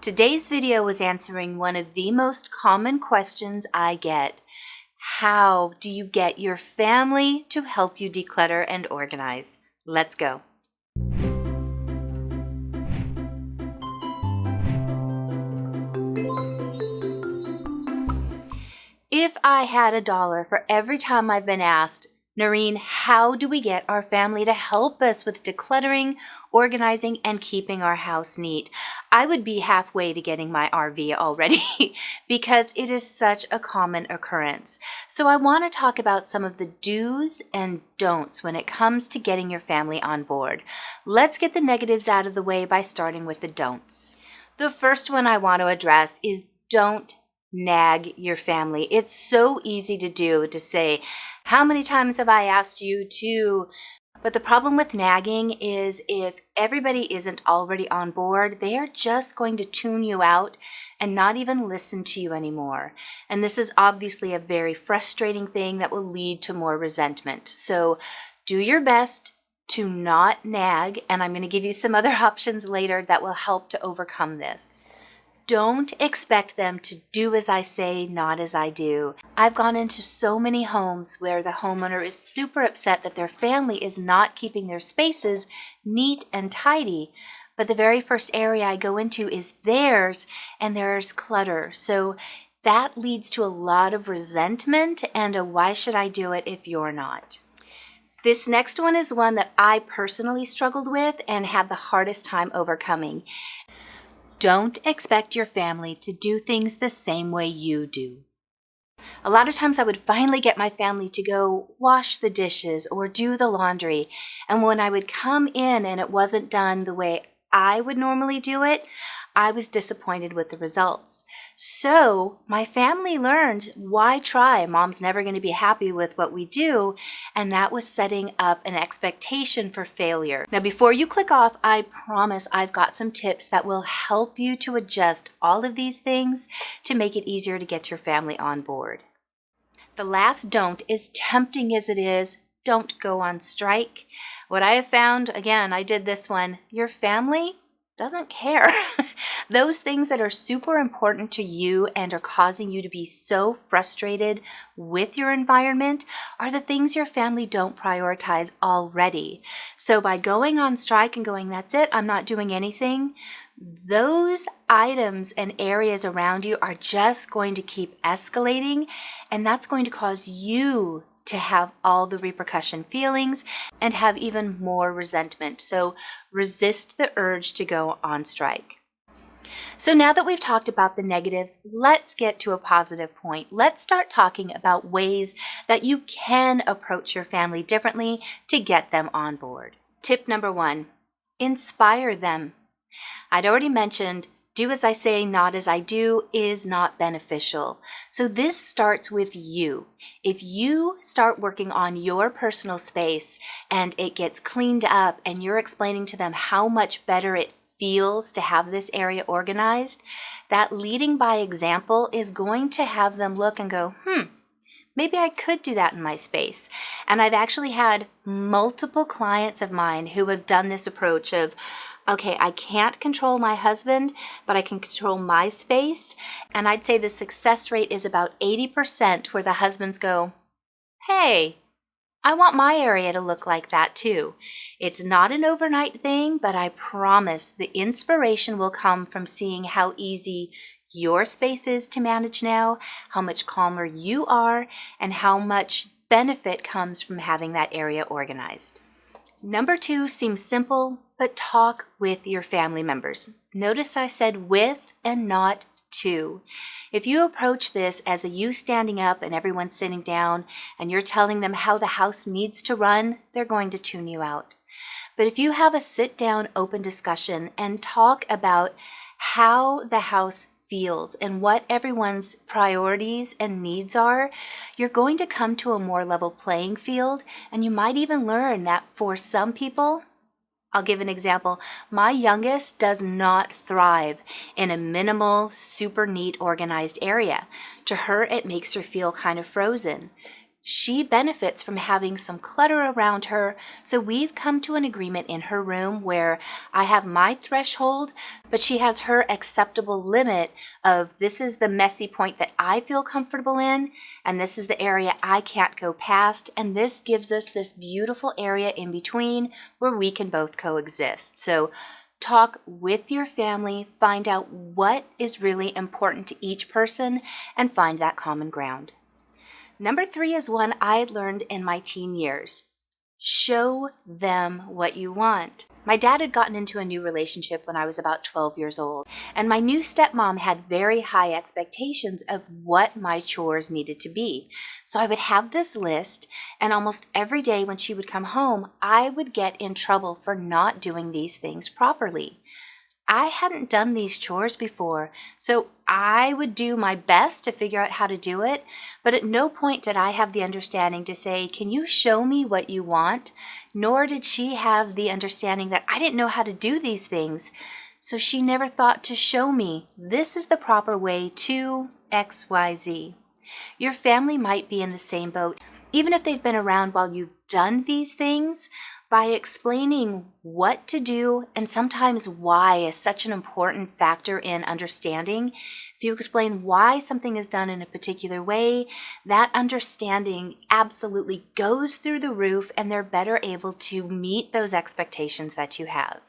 Today's video was answering one of the most common questions I get. How do you get your family to help you declutter and organize? Let's go. If I had $1 for every time I've been asked, Noreen, how do we get our family to help us with decluttering, organizing, and keeping our house neat? I would be halfway to getting my RV already because it is such a common occurrence. So I want to talk about some of the do's and don'ts when it comes to getting your family on board. Let's get the negatives out of the way by starting with the don'ts. The first one I want to address is don't nag your family. It's so easy to do, to say, how many times have I asked you to? But the problem with nagging is if everybody isn't already on board, they are just going to tune you out and not even listen to you anymore. And this is obviously a very frustrating thing that will lead to more resentment. So do your best to not nag, and I'm going to give you some other options later that will help to overcome this. Don't expect them to do as I say, not as I do. I've gone into so many homes where the homeowner is super upset that their family is not keeping their spaces neat and tidy. But the very first area I go into is theirs, and there's clutter. So that leads to a lot of resentment and a why should I do it if you're not? This next one is one that I personally struggled with and had the hardest time overcoming. Don't expect your family to do things the same way you do. A lot of times I would finally get my family to go wash the dishes or do the laundry. And when I would come in and it wasn't done the way I would normally do it, I was disappointed with the results. So my family learned, why try? Mom's never going to be happy with what we do. And that was setting up an expectation for failure. Now, before you click off, I promise I've got some tips that will help you to adjust all of these things to make it easier to get your family on board. The last don't, as tempting as it is, don't go on strike. What I have found, again, I did this one, your family doesn't care. Those things that are super important to you and are causing you to be so frustrated with your environment are the things your family don't prioritize already. So by going on strike and going, that's it, I'm not doing anything, those items and areas around you are just going to keep escalating, and that's going to cause you to have all the repercussion feelings and have even more resentment. So resist the urge to go on strike. So now that we've talked about the negatives, let's get to a positive point. Let's start talking about ways that you can approach your family differently to get them on board. Tip number 1, inspire them. I'd already mentioned do as I say, not as I do is not beneficial. So this starts with you. If you start working on your personal space and it gets cleaned up and you're explaining to them how much better it feels to have this area organized, that leading by example is going to have them look and go, maybe I could do that in my space. And I've actually had multiple clients of mine who have done this approach of, okay, I can't control my husband, but I can control my space. And I'd say the success rate is about 80% where the husbands go, hey, I want my area to look like that too. It's not an overnight thing, but I promise the inspiration will come from seeing how easy your space is to manage now, how much calmer you are, and how much benefit comes from having that area organized. Number 2 seems simple, but talk with your family members. Notice I said with and not to. If you approach this as a you standing up and everyone sitting down and you're telling them how the house needs to run, they're going to tune you out. But if you have a sit down, open discussion and talk about how the house feels and what everyone's priorities and needs are, you're going to come to a more level playing field, and you might even learn that for some people, I'll give an example. My youngest does not thrive in a minimal, super neat, organized area. To her, it makes her feel kind of frozen. She benefits from having some clutter around her, so we've come to an agreement in her room where I have my threshold, but she has her acceptable limit of this is the messy point that I feel comfortable in, and this is the area I can't go past, and this gives us this beautiful area in between where we can both coexist. So talk with your family, find out what is really important to each person, and find that common ground. Number 3 is one I learned in my teen years. Show them what you want. My dad had gotten into a new relationship when I was about 12 years old, and my new stepmom had very high expectations of what my chores needed to be. So I would have this list, and almost every day when she would come home, I would get in trouble for not doing these things properly. I hadn't done these chores before, so I would do my best to figure out how to do it, but at no point did I have the understanding to say, can you show me what you want? Nor did she have the understanding that I didn't know how to do these things, so she never thought to show me, this is the proper way to XYZ. Your family might be in the same boat, even if they've been around while you've done these things. By explaining what to do and sometimes why is such an important factor in understanding. If you explain why something is done in a particular way, that understanding absolutely goes through the roof and they're better able to meet those expectations that you have.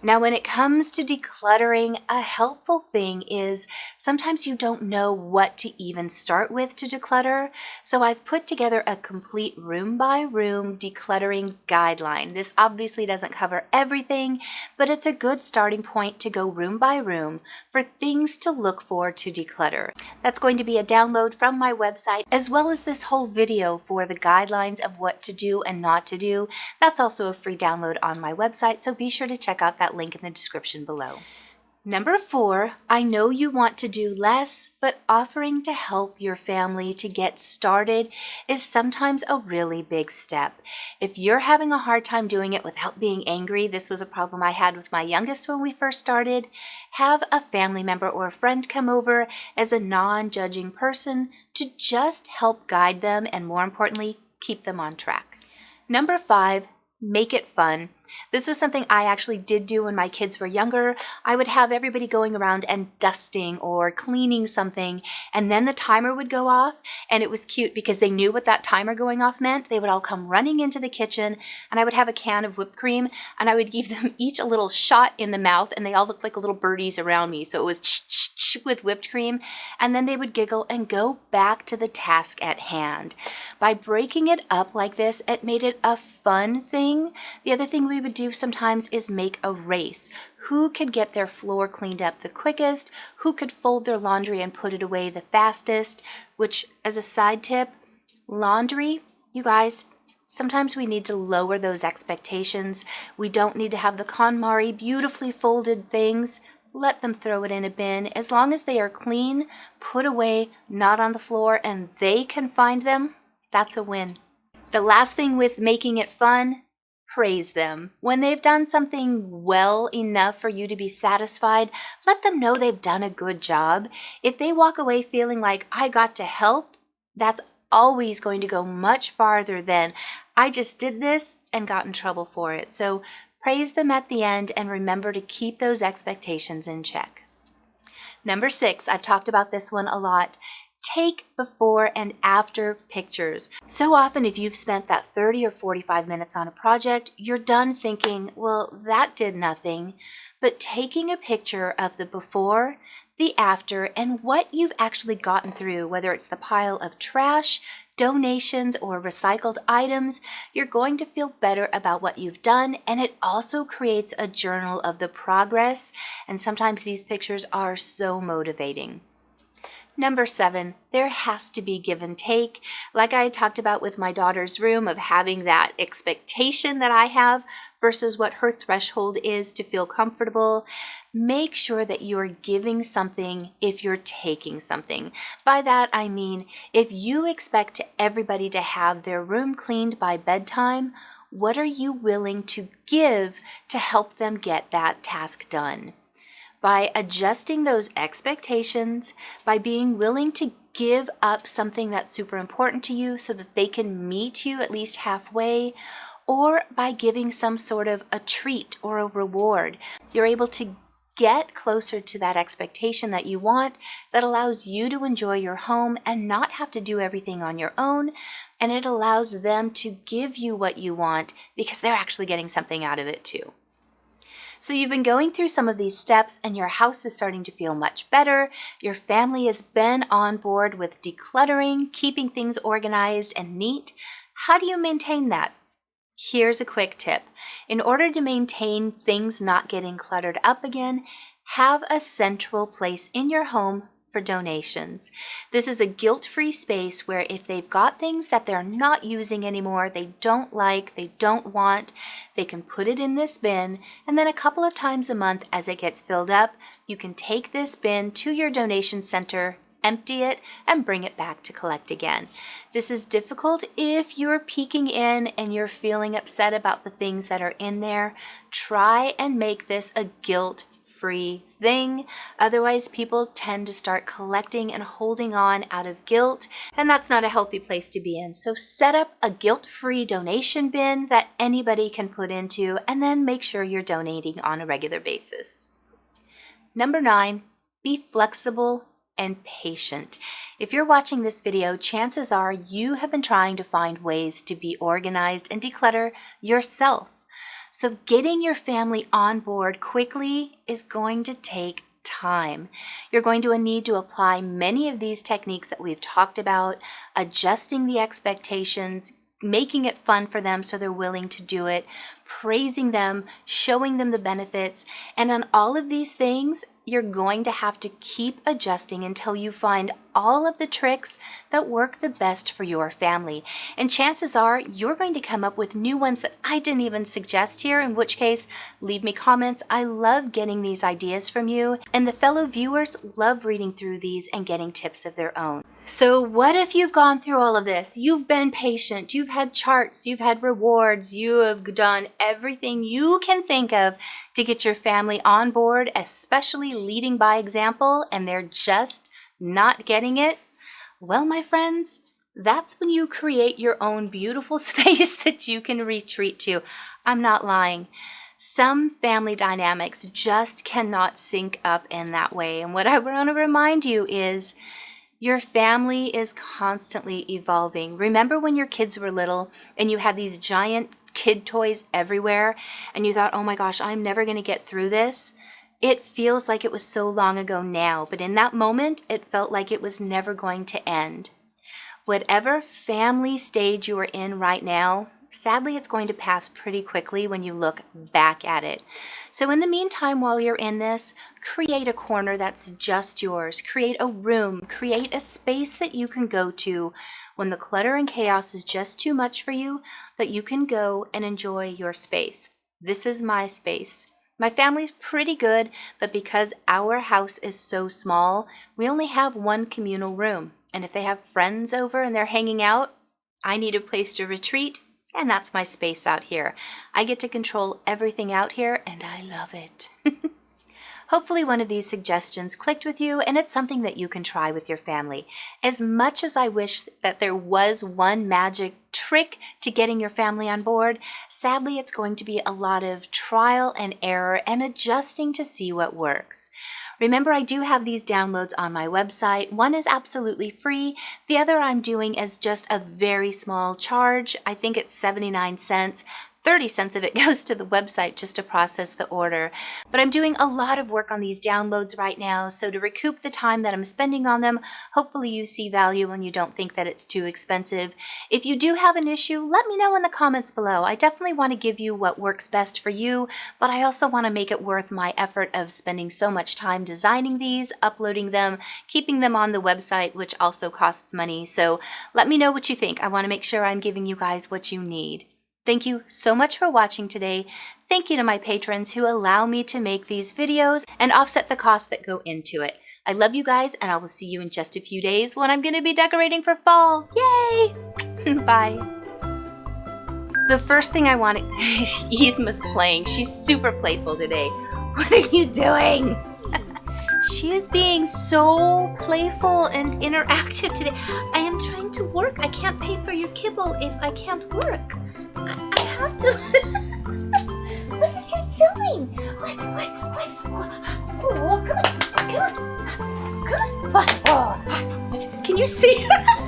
Now, when it comes to decluttering, a helpful thing is sometimes you don't know what to even start with to declutter. So I've put together a complete room by room decluttering guideline. This obviously doesn't cover everything, but it's a good starting point to go room by room for things to look for to declutter. That's going to be a download from my website, as well as this whole video for the guidelines of what to do and not to do. That's also a free download on my website, so be sure to check out that link in the description below. Number 4, I know you want to do less, but offering to help your family to get started is sometimes a really big step. If you're having a hard time doing it without being angry, this was a problem I had with my youngest when we first started, have a family member or a friend come over as a non-judging person to just help guide them and, more importantly, keep them on track. Number 5, make it fun. This was something I actually did do when my kids were younger. I would have everybody going around and dusting or cleaning something, and then the timer would go off, and it was cute because they knew what that timer going off meant. They would all come running into the kitchen, and I would have a can of whipped cream, and I would give them each a little shot in the mouth, and they all looked like little birdies around me. So it was with whipped cream, and then they would giggle and go back to the task at hand. By breaking it up like this, it made it a fun thing. The other thing we would do sometimes is make a race. Who could get their floor cleaned up the quickest? Who could fold their laundry and put it away the fastest? Which, as a side tip, laundry, you guys, sometimes we need to lower those expectations. We don't need to have the KonMari beautifully folded things. Let them throw it in a bin. As long as they are clean, put away, not on the floor, and they can find them, that's a win. The last thing with making it fun, praise them. When they've done something well enough for you to be satisfied, let them know they've done a good job. If they walk away feeling like, I got to help, that's always going to go much farther than, I just did this and got in trouble for it. So praise them at the end and remember to keep those expectations in check. Number 6, I've talked about this one a lot. Take before and after pictures. So often if you've spent that 30 or 45 minutes on a project, you're done thinking, well, that did nothing. But taking a picture of the before, the after, and what you've actually gotten through, whether it's the pile of trash, donations, or recycled items, you're going to feel better about what you've done, and it also creates a journal of the progress, and sometimes these pictures are so motivating. Number 7, there has to be give and take. Like I talked about with my daughter's room of having that expectation that I have versus what her threshold is to feel comfortable. Make sure that you're giving something if you're taking something. By that I mean, if you expect everybody to have their room cleaned by bedtime, what are you willing to give to help them get that task done? By adjusting those expectations, by being willing to give up something that's super important to you so that they can meet you at least halfway, or by giving some sort of a treat or a reward. You're able to get closer to that expectation that you want that allows you to enjoy your home and not have to do everything on your own, and it allows them to give you what you want because they're actually getting something out of it too. So you've been going through some of these steps and your house is starting to feel much better. Your family has been on board with decluttering, keeping things organized and neat. How do you maintain that? Here's a quick tip. In order to maintain things not getting cluttered up again, have a central place in your home for donations. This is a guilt-free space where if they've got things that they're not using anymore, they don't like, they don't want, they can put it in this bin, and then a couple of times a month as it gets filled up, you can take this bin to your donation center, empty it, and bring it back to collect again. This is difficult if you're peeking in and you're feeling upset about the things that are in there. Try and make this a guilt-free thing. Otherwise, people tend to start collecting and holding on out of guilt, and that's not a healthy place to be in. So set up a guilt-free donation bin that anybody can put into, and then make sure you're donating on a regular basis. Number 9, be flexible and patient. If you're watching this video, chances are you have been trying to find ways to be organized and declutter yourself. So getting your family on board quickly is going to take time. You're going to need to apply many of these techniques that we've talked about, adjusting the expectations, making it fun for them so they're willing to do it, praising them, showing them the benefits, and on all of these things, you're going to have to keep adjusting until you find all of the tricks that work the best for your family. And chances are you're going to come up with new ones that I didn't even suggest here, in which case, leave me comments. I love getting these ideas from you, and the fellow viewers love reading through these and getting tips of their own. So what if you've gone through all of this? You've been patient, you've had charts, you've had rewards, you have done everything you can think of to get your family on board, especially leading by example, and they're just not getting it. Well, my friends, that's when you create your own beautiful space that you can retreat to. I'm not lying. Some family dynamics just cannot sync up in that way. And what I want to remind you is your family is constantly evolving. Remember when your kids were little and you had these giant kid toys everywhere and you thought, oh my gosh, I'm never going to get through this? It feels like it was so long ago now, but in that moment, it felt like it was never going to end. Whatever family stage you are in right now, sadly, it's going to pass pretty quickly when you look back at it. So in the meantime, while you're in this, create a corner that's just yours. Create a room. Create a space that you can go to when the clutter and chaos is just too much for you, that you can go and enjoy your space. This is my space. My family's pretty good, but because our house is so small, we only have one communal room. And if they have friends over and they're hanging out, I need a place to retreat. And that's my space out here. I get to control everything out here, and I love it. Hopefully one of these suggestions clicked with you, and it's something that you can try with your family. As much as I wish that there was one magic trick to getting your family on board, sadly it's going to be a lot of trial and error and adjusting to see what works. Remember, I do have these downloads on my website. One is absolutely free. The other I'm doing is just a very small charge. I think it's 79 cents. 30 cents of it goes to the website just to process the order. But I'm doing a lot of work on these downloads right now, so to recoup the time that I'm spending on them, hopefully you see value and you don't think that it's too expensive. If you do have an issue, let me know in the comments below. I definitely want to give you what works best for you, but I also want to make it worth my effort of spending so much time designing these, uploading them, keeping them on the website, which also costs money. So let me know what you think. I want to make sure I'm giving you guys what you need. Thank you so much for watching today. Thank you to my patrons who allow me to make these videos and offset the costs that go into it. I love you guys, and I will see you in just a few days when I'm going to be decorating for fall. Yay! Bye. The first thing I want to... Yzma's playing. She's super playful today. What are you doing? She is being so playful and interactive today. I am trying to work. I can't pay for your kibble if I can't work. I have to. What is you doing? What? Oh, come on. What? Oh, what? Can you see her?